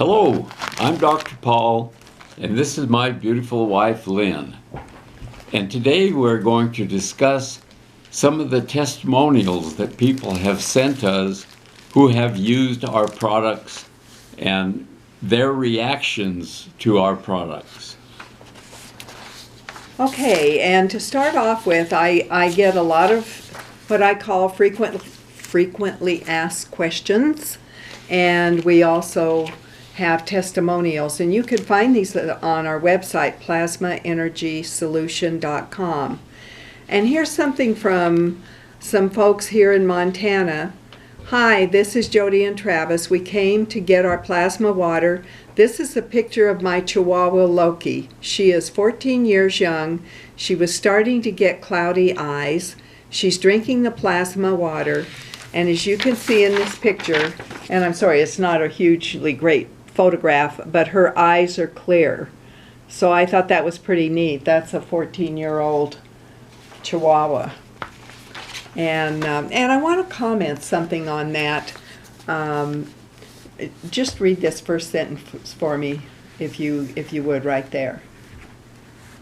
Hello, I'm Dr. Paul, and this is my beautiful wife, Lynn. And today we're going to discuss some of the testimonials that people have sent us who have used our products and their reactions to our products. Okay, and to start off with, I get a lot of what I call frequently asked questions, and we also have testimonials, and you can find these on our website, plasmaenergysolution.com. And here's something from some folks here in Montana. Hi, this is Jody and Travis. We came to get our plasma water. This is a picture of my Chihuahua Loki. She is 14 years young. She was starting to get cloudy eyes. She's drinking the plasma water, and as you can see in this picture, and I'm sorry, it's not a hugely great photograph, but her eyes are clear. So I thought that was pretty neat. That's a 14-year-old Chihuahua. And I want to comment something on that. Just read this first sentence for me, if you would, right there.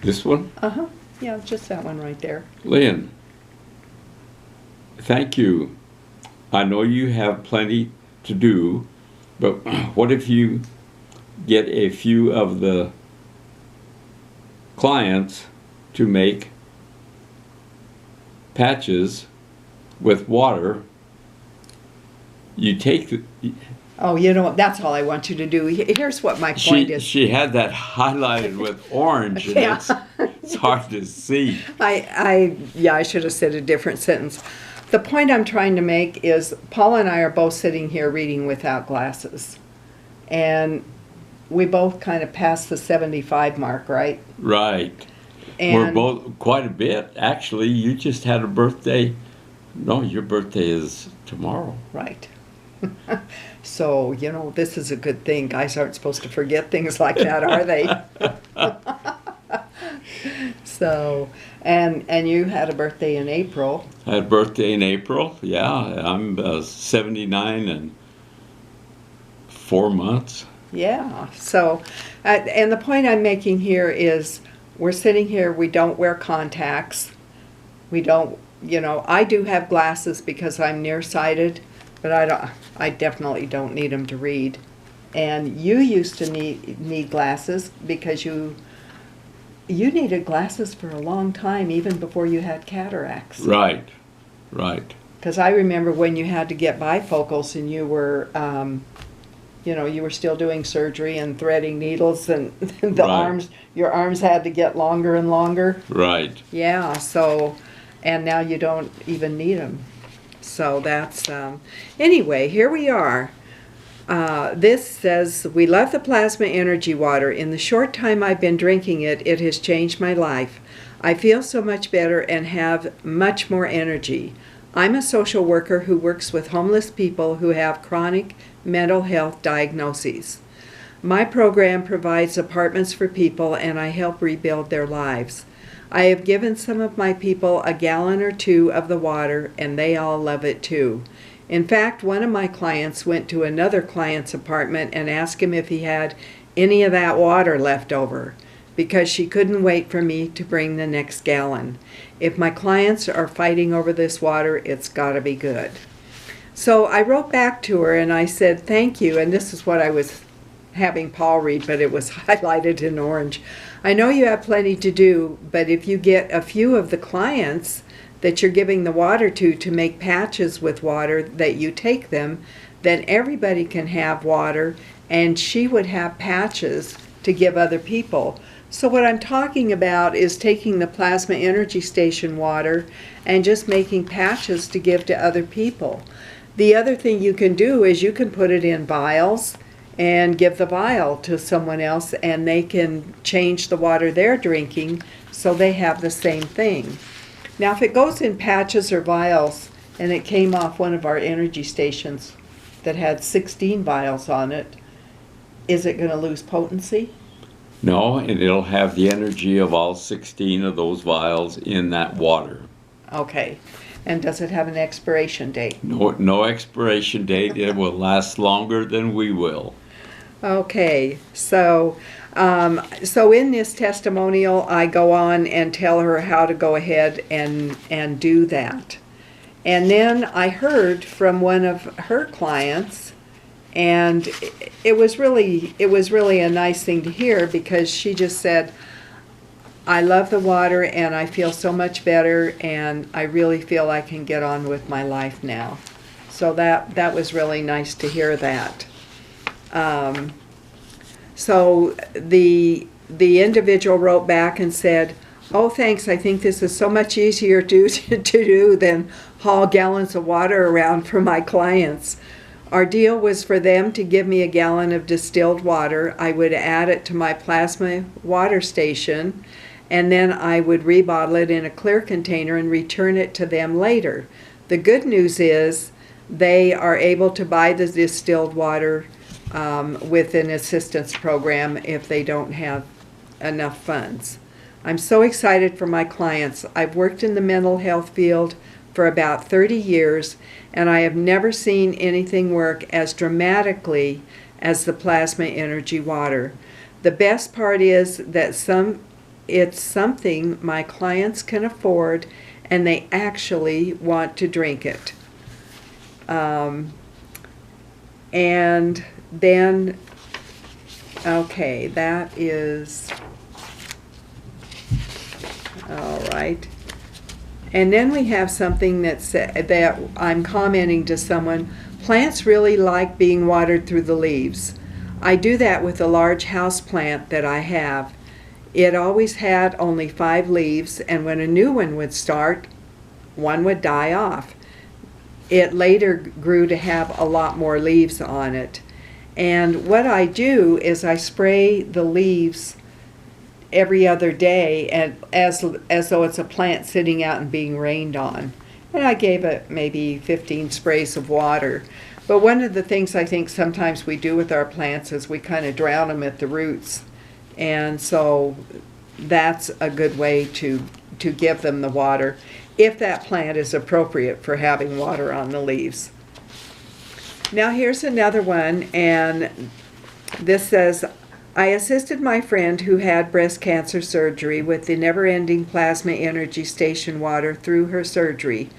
This one? Uh-huh. Yeah, just that one right there. Lynn, thank you. I know you have plenty to do, but what if you get a few of the clients to make patches with water? You take the... Oh, you know what? That's all I want you to do. Here's what my point is. She had that highlighted with orange, and Yeah. it's hard to see. I should have said a different sentence. The point I'm trying to make is Paul and I are both sitting here reading without glasses. And we both kind of passed the 75 mark, right? Right. And we're both quite a bit. Actually, you just had a birthday. No, your birthday is tomorrow. Right. So, you know, this is a good thing. Guys aren't supposed to forget things like that, are they? So, and you had a birthday in April. I had a birthday in April. Yeah, I'm 79 and 4 months. Yeah. So, and the point I'm making here is we're sitting here, we don't wear contacts. We don't, you know, I do have glasses because I'm nearsighted, but I definitely don't need them to read. And you used to need glasses because you needed glasses for a long time, even before you had cataracts. Right, right. Because I remember when you had to get bifocals and you were, you know, you were still doing surgery and threading needles, and your arms had to get longer and longer. Right. Yeah, so, and now you don't even need them. So that's, anyway, here we are. This says, we love the plasma energy water. In the short time I've been drinking it, it has changed my life. I feel so much better and have much more energy. I'm a social worker who works with homeless people who have chronic mental health diagnoses. My program provides apartments for people, and I help rebuild their lives. I have given some of my people a gallon or two of the water, and they all love it too. In fact, one of my clients went to another client's apartment and asked him if he had any of that water left over, because she couldn't wait for me to bring the next gallon. If my clients are fighting over this water, it's got to be good. So I wrote back to her and I said, thank you, and this is what I was having Paul read, but it was highlighted in orange. I know you have plenty to do, but if you get a few of the clients that you're giving the water to make patches with water, that you take them, then everybody can have water, and she would have patches to give other people. So what I'm talking about is taking the plasma energy station water and just making patches to give to other people. The other thing you can do is you can put it in vials and give the vial to someone else, and they can change the water they're drinking so they have the same thing. Now, if it goes in patches or vials, and it came off one of our energy stations that had 16 vials on it, is it going to lose potency? No, and it'll have the energy of all 16 of those vials in that water. Okay. And does it have an expiration date? No expiration date. It will last longer than we will. Okay, so in this testimonial, I go on and tell her how to go ahead and do that. And then I heard from one of her clients, and it was really a nice thing to hear, because she just said, I love the water and I feel so much better, and I really feel I can get on with my life now. So that was really nice to hear that. So the individual wrote back and said, oh, thanks, I think this is so much easier to do than haul gallons of water around for my clients. Our deal was for them to give me a gallon of distilled water. I would add it to my plasma water station, and then I would rebottle it in a clear container and return it to them later. The good news is they are able to buy the distilled water with an assistance program if they don't have enough funds. I'm so excited for my clients. I've worked in the mental health field for about 30 years, and I have never seen anything work as dramatically as the plasma energy water. The best part is that it's something my clients can afford, and they actually want to drink it. And then, okay, that is all right. And then we have something that I'm commenting to someone. Plants really like being watered through the leaves. I do that with a large house plant that I have. It always had only 5 leaves, and when a new one would start, one would die off. It later grew to have a lot more leaves on it. And what I do is I spray the leaves every other day, and as though it's a plant sitting out and being rained on. And I gave it maybe 15 sprays of water. But one of the things I think sometimes we do with our plants is we kind of drown them at the roots. And so that's a good way to give them the water, if that plant is appropriate for having water on the leaves. Now here's another one, and this says, I assisted my friend who had breast cancer surgery with the never-ending plasma energy station water through her surgery.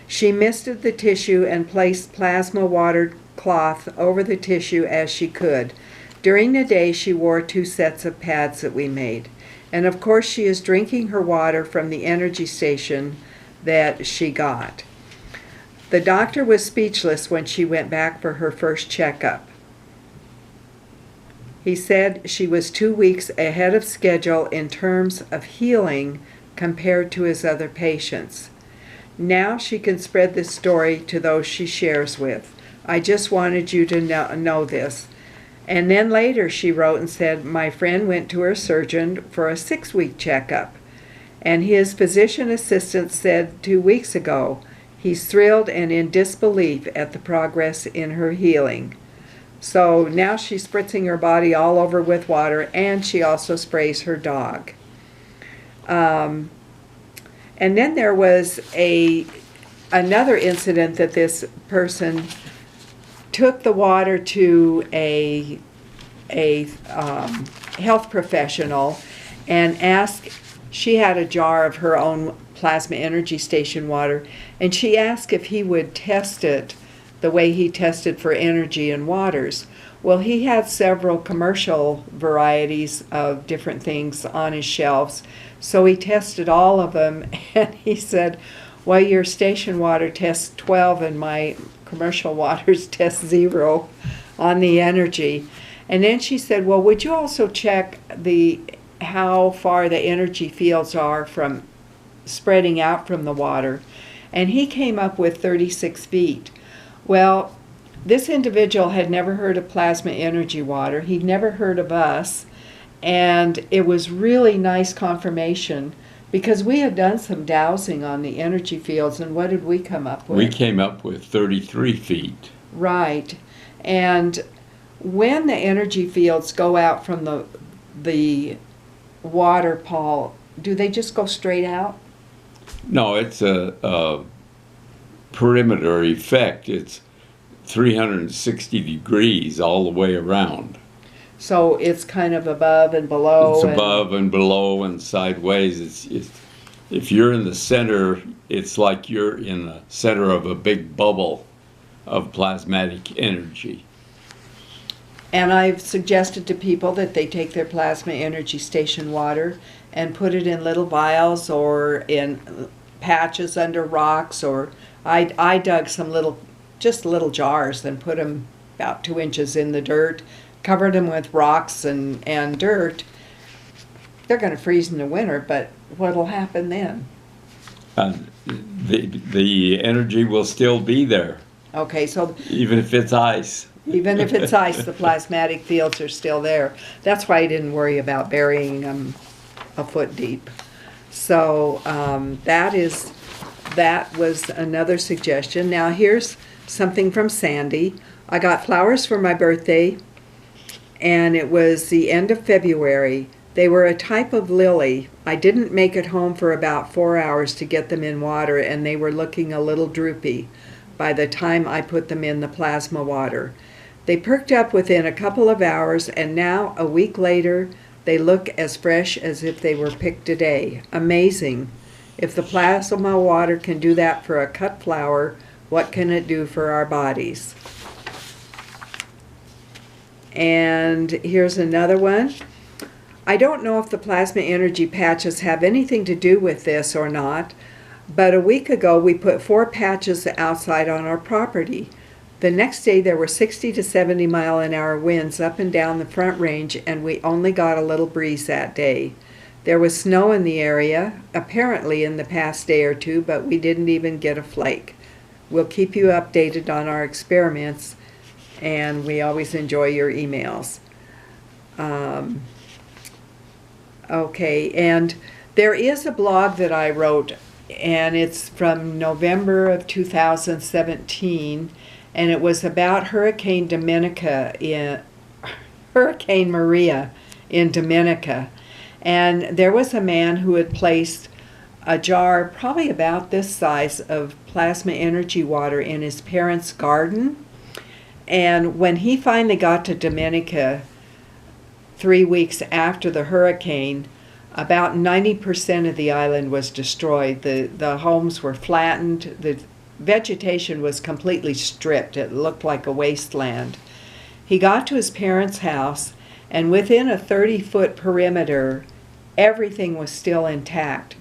She misted the tissue and placed plasma water cloth over the tissue as she could. During the day, she wore 2 sets of pads that we made. And of course, she is drinking her water from the energy station that she got. The doctor was speechless when she went back for her first checkup. He said she was 2 weeks ahead of schedule in terms of healing compared to his other patients. Now she can spread this story to those she shares with. I just wanted you to know this. And then later she wrote and said, my friend went to her surgeon for a 6-week checkup, and his physician assistant said 2 weeks ago, he's thrilled and in disbelief at the progress in her healing. So now she's spritzing her body all over with water, and she also sprays her dog. And then there was another incident that this person took the water to a health professional and asked. She had a jar of her own plasma energy station water, and she asked if he would test it the way he tested for energy and waters. Well, he had several commercial varieties of different things on his shelves, so he tested all of them, and he said, well, your station water tests 12 and my commercial waters test 0 on the energy. And then she said, well, would you also check how far the energy fields are from spreading out from the water? And he came up with 36 feet. Well, this individual had never heard of plasma energy water. He'd never heard of us. And it was really nice confirmation, because we had done some dowsing on the energy fields, and what did we come up with? We came up with 33 feet. Right. And when the energy fields go out from the water, Paul, do they just go straight out? No, it's a perimeter effect. It's 360 degrees all the way around. So it's kind of above and below. It's above and below and sideways. If you're in the center, it's like you're in the center of a big bubble of plasmatic energy. And I've suggested to people that they take their plasma energy station water and put it in little vials or in patches under rocks, or I dug some just little jars and put them about 2 inches in the dirt, covered them with rocks and dirt. They're going to freeze in the winter, but what'll happen then? The energy will still be there. Okay, so even if it's ice. Even if it's ice, the plasmatic fields are still there. That's why I didn't worry about burying them a foot deep. So that was another suggestion. Now here's something from Sandy. I got flowers for my birthday, and it was the end of February. They were a type of lily. I didn't make it home for about 4 hours to get them in water, and they were looking a little droopy by the time I put them in the plasma water. They perked up within a couple of hours, and now, a week later, they look as fresh as if they were picked today. Amazing. If the plasma water can do that for a cut flower, what can it do for our bodies? And here's another one. I don't know if the plasma energy patches have anything to do with this or not, but a week ago we put 4 patches outside on our property. The next day there were 60 to 70 mile-an-hour winds up and down the Front Range, and we only got a little breeze that day. There was snow in the area, apparently in the past day or two, but we didn't even get a flake. We'll keep you updated on our experiments, and we always enjoy your emails. Okay, and there is a blog that I wrote, and it's from November of 2017, and it was about Hurricane Maria in Dominica. And there was a man who had placed a jar probably about this size of plasma energy water in his parents' garden. And when he finally got to Dominica 3 weeks after the hurricane, about 90% of the island was destroyed. The homes were flattened. The vegetation was completely stripped. It looked like a wasteland. He got to his parents' house, and within a 30-foot perimeter, everything was still intact.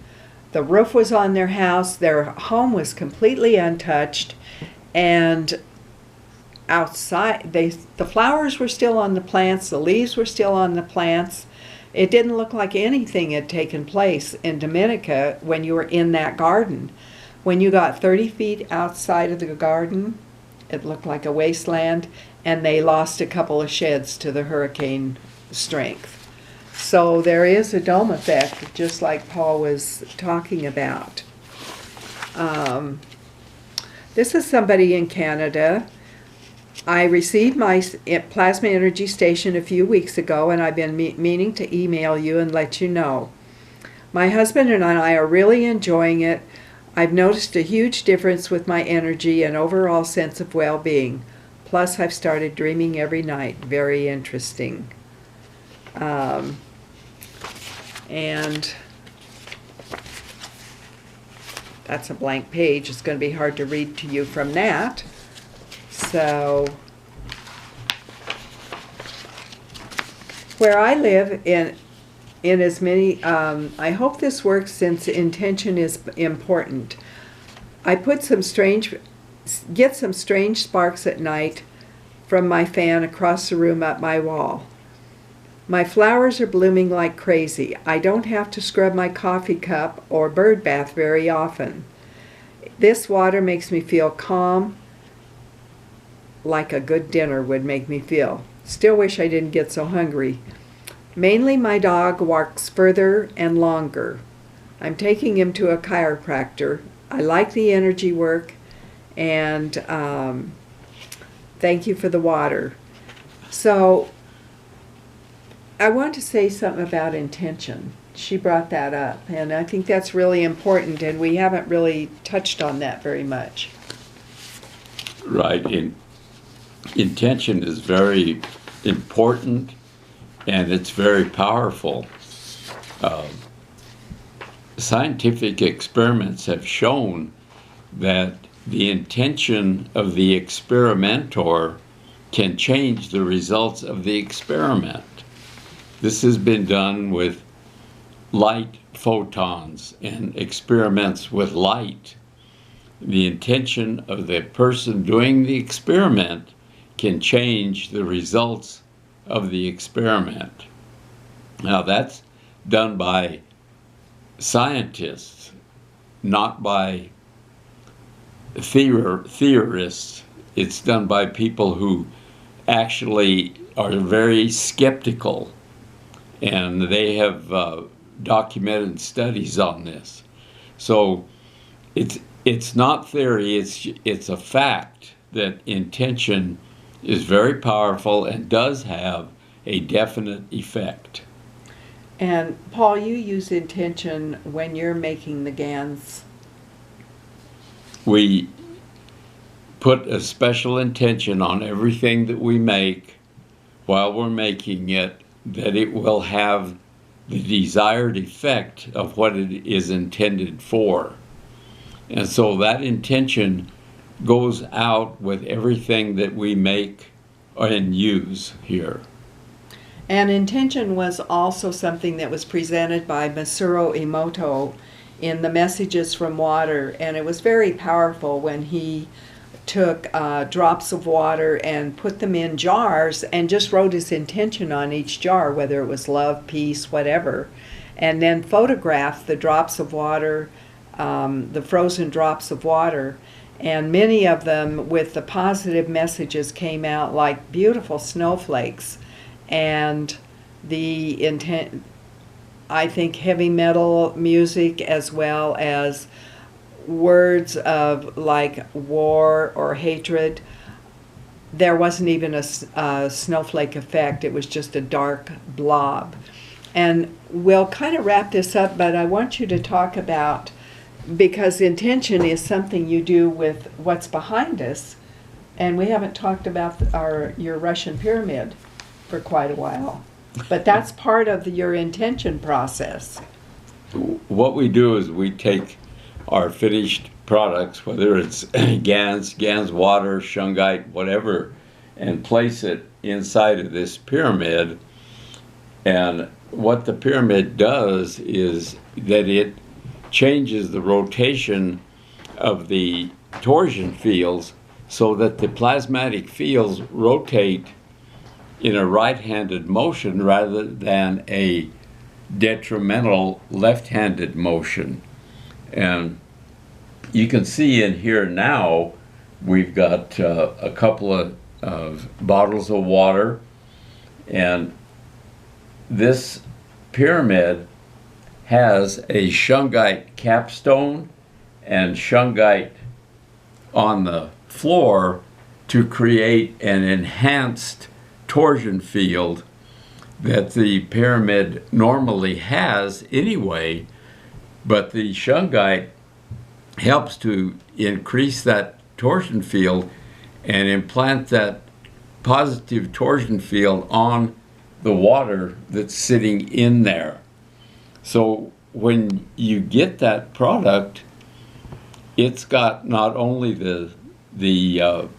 The roof was on their house. Their home was completely untouched, and outside, the flowers were still on the plants. The leaves were still on the plants. It didn't look like anything had taken place in Dominica when you were in that garden. When you got 30 feet outside of the garden, it looked like a wasteland, and they lost a couple of sheds to the hurricane strength. So there is a dome effect, just like Paul was talking about. This is somebody in Canada. I received my plasma energy station a few weeks ago, and I've been meaning to email you and let you know. My husband and I are really enjoying it. I've noticed a huge difference with my energy and overall sense of well-being. Plus, I've started dreaming every night. Very interesting. And that's a blank page. It's going to be hard to read to you from that. So, where I live in as many, I hope this works since intention is important. I put get some strange sparks at night from my fan across the room up my wall. My flowers are blooming like crazy. I don't have to scrub my coffee cup or bird bath very often. This water makes me feel calm, like a good dinner would make me feel. Still wish I didn't get so hungry. Mainly my dog walks further and longer. I'm taking him to a chiropractor. I like the energy work, and thank you for the water. So I want to say something about intention. She brought that up, and I think that's really important, and we haven't really touched on that very much. Right. Intention is very important, and it's very powerful. Scientific experiments have shown that the intention of the experimenter can change the results of the experiment. This has been done with light photons and experiments with light. The intention of the person doing the experiment can change the results of the experiment. Now that's done by scientists, not by theorists. It's done by people who actually are very skeptical, and they have documented studies on this. So it's not theory, it's a fact that intention is very powerful and does have a definite effect. And Paul, you use intention when you're making the GANs. We put a special intention on everything that we make while we're making it, that it will have the desired effect of what it is intended for. And so that intention goes out with everything that we make and use here. And intention was also something that was presented by Masaru Emoto in the Messages from Water, and it was very powerful when he took drops of water and put them in jars and just wrote his intention on each jar, whether it was love, peace, whatever, and then photographed the drops of water, the frozen drops of water, and many of them with the positive messages came out like beautiful snowflakes. And the intent, I think heavy metal music as well as words of like war or hatred. There wasn't even a snowflake effect. It was just a dark blob. And we'll kind of wrap this up, but I want you to talk about, because intention is something you do with what's behind us, and we haven't talked about your Russian pyramid for quite a while. But that's part of your intention process. What we do is we take our finished products, whether it's GANs water, shungite, whatever, and place it inside of this pyramid. And what the pyramid does is that it changes the rotation of the torsion fields so that the plasmatic fields rotate in a right-handed motion rather than a detrimental left-handed motion. And you can see in here now we've got a couple of bottles of water, and this pyramid has a shungite capstone and shungite on the floor to create an enhanced torsion field that the pyramid normally has anyway, but the shungite helps to increase that torsion field and implant that positive torsion field on the water that's sitting in there. So when you get that product, it's got not only the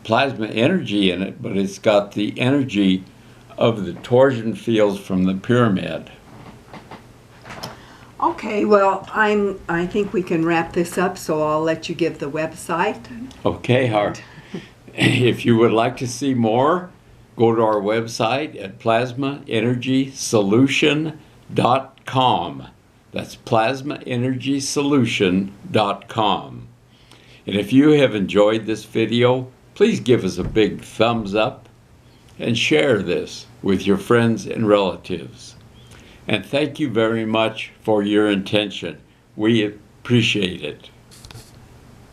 plasma energy in it, but it's got the energy of the torsion fields from the pyramid. Okay, well, I think we can wrap this up, so I'll let you give the website. Okay, Hart. If you would like to see more, go to our website at plasmaenergysolution.com. That's plasmaenergysolution.com. And if you have enjoyed this video, please give us a big thumbs up and share this with your friends and relatives. And thank you very much for your attention. We appreciate it.